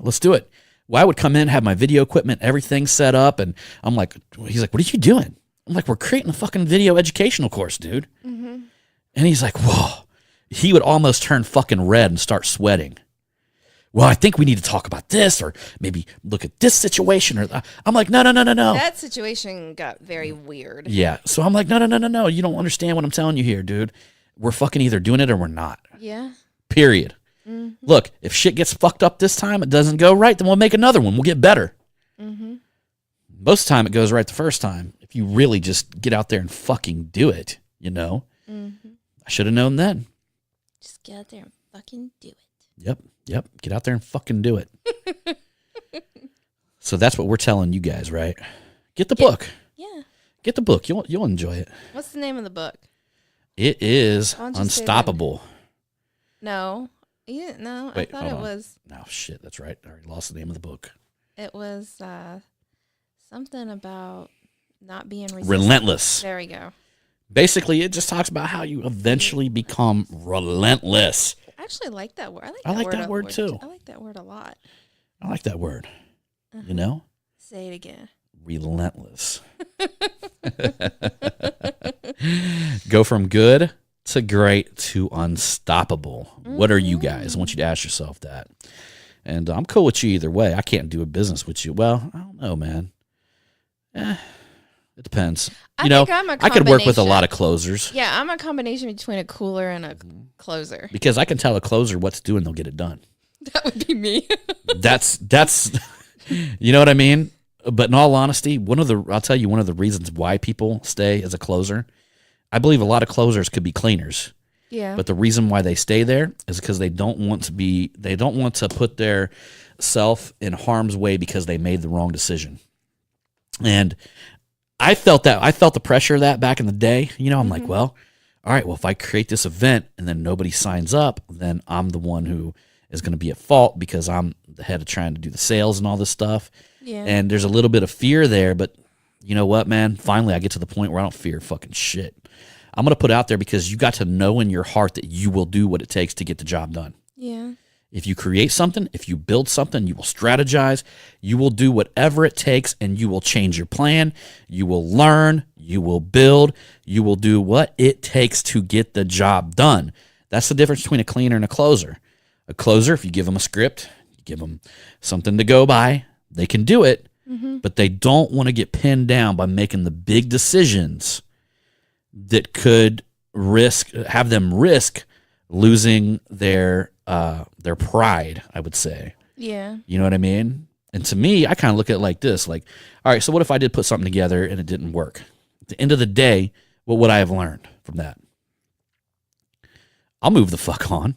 Let's do it. Well, I would come in, have my video equipment, everything set up. And I'm like, he's like, what are you doing? I'm like, we're creating a fucking video educational course, dude. Mm-hmm. And he's like, whoa. He would almost turn fucking red and start sweating. Well, I think we need to talk about this or maybe look at this situation. Or I'm like, no. That situation got very weird. Yeah. So I'm like, no. You don't understand what I'm telling you here, dude. We're fucking either doing it or we're not. Yeah. Period. Mm-hmm. Look, if shit gets fucked up this time, it doesn't go right, then we'll make another one. We'll get better. Mm-hmm. Most of the time, it goes right the first time. If you really just get out there and fucking do it, Mm-hmm. I should have known then. Just get out there and fucking do it. Yep. Get out there and fucking do it. So that's what we're telling you guys, right? Get the book. Yeah. Get the book. You'll enjoy it. What's the name of the book? It is Why don't you say Unstoppable. No. No, Wait, I thought hold it on. was. No, shit, that's right. I already lost the name of the book. It was something about not being resistant. Relentless. There we go. Basically, it just talks about how you eventually become relentless. I actually like that word. I like that word too. I like that word a lot. I like that word. Say it again. Relentless. Go from good to great to unstoppable. What are you guys? I want you to ask yourself that. And I'm cool with you either way. I can't do a business with you. Well, I don't know, man. It depends. I think I'm a I could work with a combination. lot of closers. Yeah, I'm a combination between a cooler and a closer. Because I can tell a closer what to do and they'll get it done. That would be me. That's you know what I mean? But in all honesty, I'll tell you one of the reasons why people stay as a closer. I believe a lot of closers could be cleaners. Yeah. But the reason why they stay there is because they don't want to put their self in harm's way because they made the wrong decision. And I felt the pressure of that back in the day. I'm like, well, all right, well, if I create this event and then nobody signs up, then I'm the one who is going to be at fault because I'm the head of trying to do the sales and all this stuff. Yeah. And there's a little bit of fear there, but you know what, man? Finally, I get to the point where I don't fear fucking shit. I'm going to put out there because you got to know in your heart that you will do what it takes to get the job done. Yeah. If you create something, if you build something, you will strategize, you will do whatever it takes, and you will change your plan, you will learn, you will build, you will do what it takes to get the job done. That's the difference between a cleaner and a closer. A closer, if you give them a script, you give them something to go by, they can do it, but they don't want to get pinned down by making the big decisions that could have them risk losing their pride, I would say. Yeah. You know what I mean? And to me, I kind of look at it like this, like, all right, so what if I did put something together and it didn't work? At the end of the day, what would I have learned from that? I'll move the fuck on.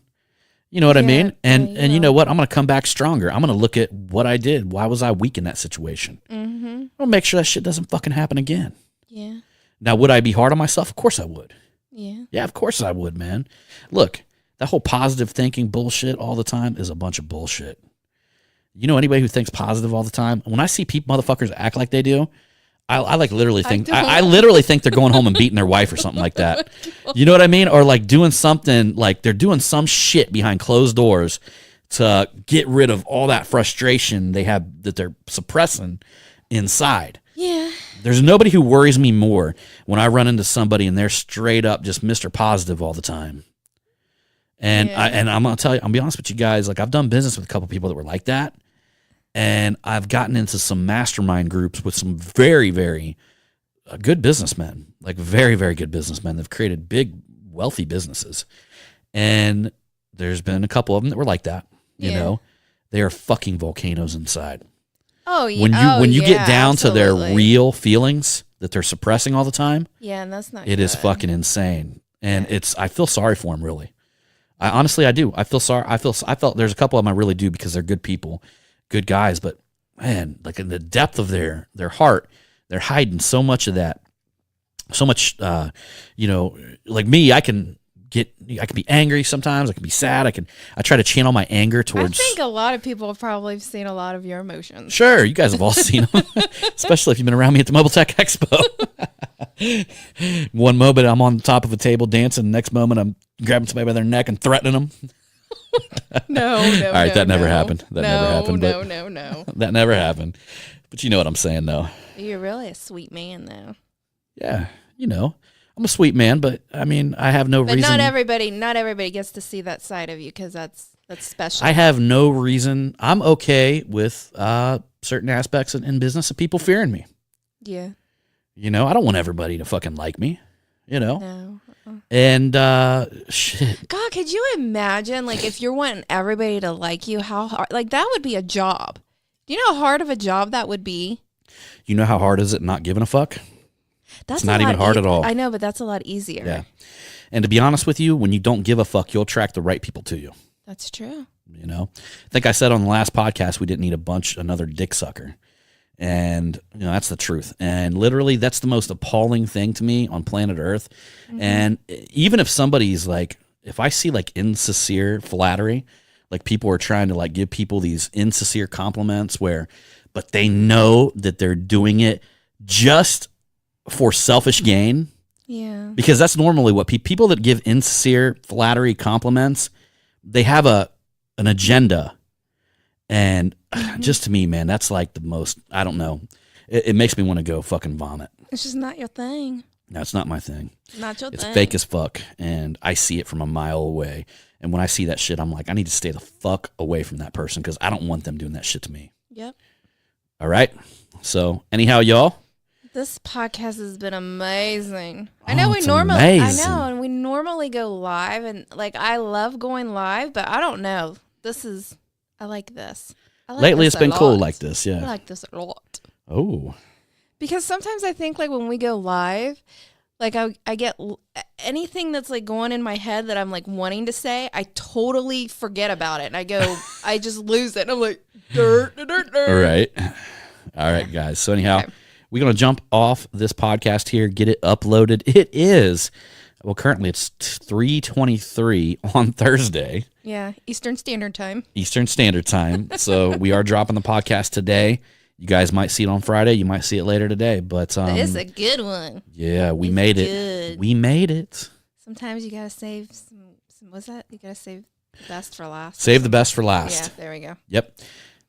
You know what I Yeah, mean? And yeah, and you you know will. what? I'm going to come back stronger. I'm going to look at what I did. Why was I weak in that situation? Mm-hmm. I'll make sure that shit doesn't fucking happen again. Yeah. Now, would I be hard on myself? Of course I would. Yeah. Yeah, of course I would, man. Look, that whole positive thinking bullshit all the time is a bunch of bullshit. You know anybody who thinks positive all the time? When I see people, motherfuckers act like they do, I like literally think I literally think they're going home and beating their wife or something like that. You know what I mean? Or like doing something, like they're doing some shit behind closed doors to get rid of all that frustration they have that they're suppressing inside. Yeah. There's nobody who worries me more when I run into somebody and they're straight up just Mr. Positive all the time. And Yeah. I'm gonna tell you, I'll be honest with you guys, like I've done business with a couple people that were like that. And I've gotten into some mastermind groups with some very, very good businessmen, like very, very good businessmen. They've created big, wealthy businesses. And there's been a couple of them that were like that. You Yeah. know, they are fucking volcanoes inside. Oh yeah. When you get yeah, down to their absolutely. real feelings that they're suppressing all the time, Yeah, and that's not. it is good. fucking insane. And I feel sorry for them, really. I honestly, I do. I feel sorry. I felt there's a couple of them I really do because they're good people, good guys. But man, like in the depth of their heart, they're hiding so much of that. So much, you know, like me, I can be angry sometimes. I can be sad. I try to channel my anger I towards. think a lot of people have probably seen a lot of your emotions. Sure, you guys have all seen them, especially if you've been around me at the Mobile Tech Expo. One moment I'm on top of a table dancing, next moment I'm grabbing somebody by their neck and threatening them. No. All right, that never happened. That never happened. But No. that never happened. But you know what I'm saying, though. You're really a sweet man, though. Yeah, you know, I'm a sweet man, but I mean, I have no But reason. not everybody gets to see that side of you because that's special. I have no reason. I'm okay with certain aspects in business of people fearing me. Yeah. You know, I don't want everybody to fucking like me. You know, No. and shit. God, could you imagine, like, if you're wanting everybody to like you, how hard? Like, that would be a job. Do you know how hard of a job that would be? You know how hard is it not giving a fuck? That's It's not even hard at all. I know, but that's a lot easier. Yeah. And to be honest with you, when you don't give a fuck, you'll attract the right people to you. That's true. You know, I think I said on the last podcast we didn't need another dick sucker, and you know that's the truth. And literally, that's the most appalling thing to me on planet Earth. Mm-hmm. And even if somebody's like, if I see like insincere flattery, like people are trying to like give people these insincere compliments, but they know that they're doing it just for selfish gain. Yeah. Because that's normally what people that give insincere flattery compliments, they have an agenda. And just to me, man, that's like the most, I don't know. It makes me want to go fucking vomit. It's just not your thing. That's not my thing. Not your It's thing. fake as fuck. And I see it from a mile away. And when I see that shit, I'm like, I need to stay the fuck away from that person because I don't want them doing that shit to me. Yep. All right? So anyhow, y'all. This podcast has been amazing. I Oh, know it's amazing. and we normally go live, and like I love going live, but I don't know. I like this. I like Lately, this it's a been cool lot. like this. I Yeah. like this a lot Oh. because sometimes I think like when we go live, like I get anything that's like going in my head that I'm like wanting to say, I totally forget about it, and I just lose it. And I'm like, dirt. All right. All right, guys. So anyhow, Okay. we're going to jump off this podcast here, get it uploaded. It is, well, currently it's 3:23 on Thursday, Yeah, Eastern Standard Time. Eastern Standard Time. So we are dropping the podcast today. You guys might see it on Friday. You might see it later today. But It's a good one. yeah, we it's made it. good. We made it. Sometimes you gotta save some. What's that? You gotta save the best for last. Save the best for last. Yeah, there we go. Yep.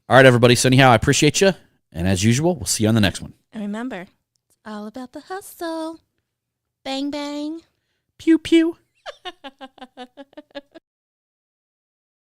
All right, everybody. So anyhow, I appreciate you. And as usual, we'll see you on the next one. And remember, it's all about the hustle. Bang bang. Pew, pew.